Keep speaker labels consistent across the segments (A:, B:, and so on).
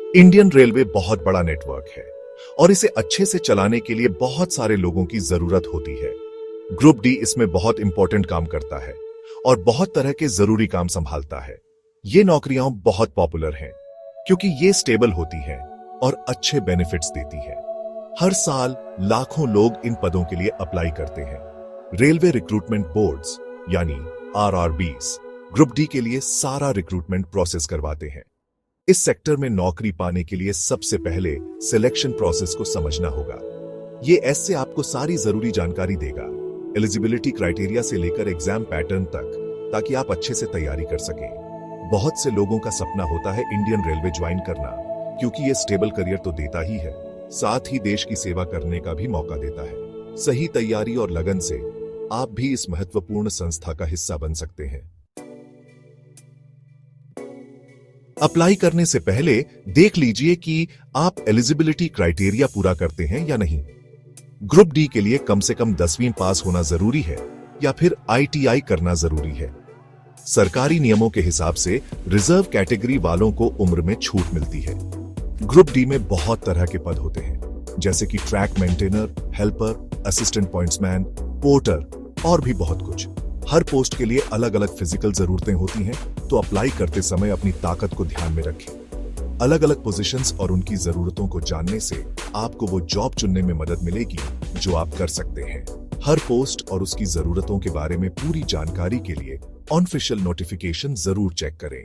A: Indian railway बहुत बड़ा network है और इसे अच्छे से चलाने के लिए बहुत सारे लोगों की जरूरत होती है। ग्रुप डी इसमें बहुत इंपॉर्टेंट काम करता है और बहुत तरह के जरूरी काम संभालता है। ये नौकरियां बहुत पॉपुलर हैं क्योंकि ये स्टेबल होती हैं और अच्छे बेनिफिट्स देती है। हर साल लाखों लोग इन पदों के लिए अप्लाई करते हैं। रेलवे रिक्रूटमेंट बोर्ड्स यानी RRBs ग्रुप डी के लिए सारा रिक्रूटमेंट प्रोसेस करवाते हैं। इस सेक्टर में नौकरी पाने के लिए सबसे पहले सिलेक्शन प्रोसेस को समझना होगा। ये ऐसे आपको सारी जरूरी जानकारी देगा, एलिजिबिलिटी क्राइटेरिया से लेकर एग्जाम पैटर्न तक, ताकि आप अच्छे से तैयारी कर सकें। बहुत से लोगों का सपना होता है इंडियन रेलवे ज्वाइन करना, क्योंकि ये स्टेबल करियर तो देता ही है, साथ ही देश की सेवा करने का भी मौका देता है। सही तैयारी और लगन से आप भी इस महत्वपूर्ण संस्था का हिस्सा बन सकते हैं। अप्लाई करने से पहले देख लीजिए कि आप एलिजिबिलिटी क्राइटेरिया पूरा करते हैं या नहीं। ग्रुप डी के लिए कम से कम 10वीं पास होना जरूरी है या फिर ITI करना जरूरी है। सरकारी नियमों के हिसाब से रिजर्व कैटेगरी वालों को उम्र में छूट मिलती है। ग्रुप डी में बहुत तरह के पद होते हैं, जैसे कि track maintainer, helper, assistant pointsman, porter और भी बहुत कुछ। हर पोस्ट के लिए अलग अलग फिजिकल जरूरतें होती हैं, तो अप्लाई करते समय अपनी ताकत को ध्यान में रखें। अलग अलग पोजीशंस और उनकी जरूरतों को जानने से आपको वो जॉब चुनने में मदद मिलेगी जो आप कर सकते हैं। हर पोस्ट और उसकी जरूरतों के बारे में पूरी जानकारी के लिए ऑफिशियल नोटिफिकेशन जरूर चेक करें।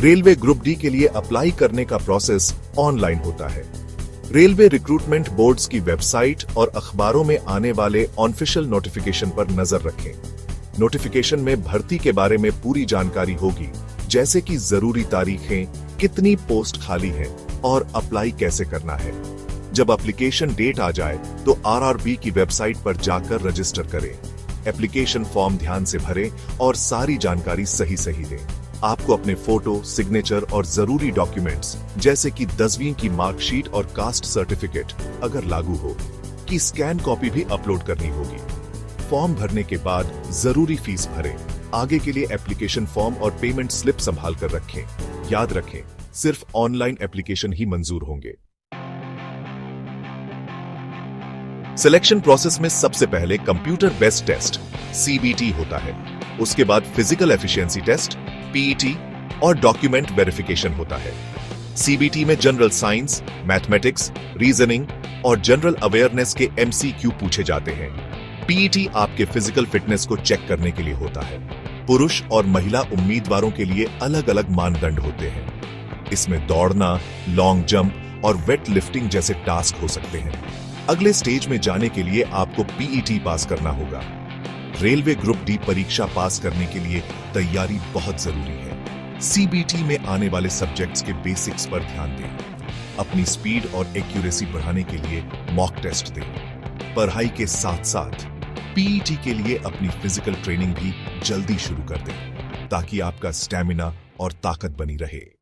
A: रेलवे ग्रुप डी के लिए अप्लाई करने का प्रोसेस ऑनलाइन होता है। रेलवे रिक्रूटमेंट बोर्ड्स की वेबसाइट और अखबारों में आने वाले ऑफिशियल नोटिफिकेशन पर नजर रखें। नोटिफिकेशन में भर्ती के बारे में पूरी जानकारी होगी, जैसे कि जरूरी तारीखें, कितनी पोस्ट खाली है और अप्लाई कैसे करना है। जब एप्लीकेशन डेट आ जाए तो RRB की वेबसाइट पर जाकर रजिस्टर करें। एप्लीकेशन फॉर्म ध्यान से भरें और सारी जानकारी सही दें। आपको अपने फोटो, सिग्नेचर और जरूरी डॉक्यूमेंट्स जैसे कि 10वीं की मार्कशीट और कास्ट सर्टिफिकेट अगर लागू हो की स्कैन कॉपी भी अपलोड करनी होगी। फॉर्म भरने के बाद जरूरी फीस भरें। आगे के लिए एप्लीकेशन फॉर्म और पेमेंट स्लिप संभाल कर रखें। याद रखें, सिर्फ ऑनलाइन एप्लीकेशन ही मंजूर होंगे। सिलेक्शन प्रोसेस में सबसे पहले कंप्यूटर बेस्ड टेस्ट CBT होता है। उसके बाद फिजिकल एफिशिएंसी टेस्ट PET और डॉक्यूमेंट वेरिफिकेशन होता है। CBT में जनरल साइंस, मैथमेटिक्स, रीजनिंग और जनरल अवेयरनेस के MCQ पूछे जाते हैं। PET आपके फिजिकल फिटनेस को चेक करने के लिए होता है। पुरुष और महिला उम्मीदवारों के लिए अलग अलग मानदंड होते हैं। इसमें दौड़ना, लॉन्ग जंप और वेट लिफ्टिंग जैसे टास्क हो सकते हैं। अगले स्टेज में जाने के लिए आपको PET पास करना होगा। रेलवे ग्रुप डी परीक्षा पास करने के लिए तैयारी बहुत जरूरी है। CBT में आने वाले सब्जेक्ट्स के बेसिक्स पर ध्यान दें। अपनी स्पीड और एक्यूरेसी बढ़ाने के लिए मॉक टेस्ट दें। पढ़ाई के साथ साथ PET के लिए अपनी फिजिकल ट्रेनिंग भी जल्दी शुरू कर दें, ताकि आपका स्टैमिना और ताकत बनी रहे।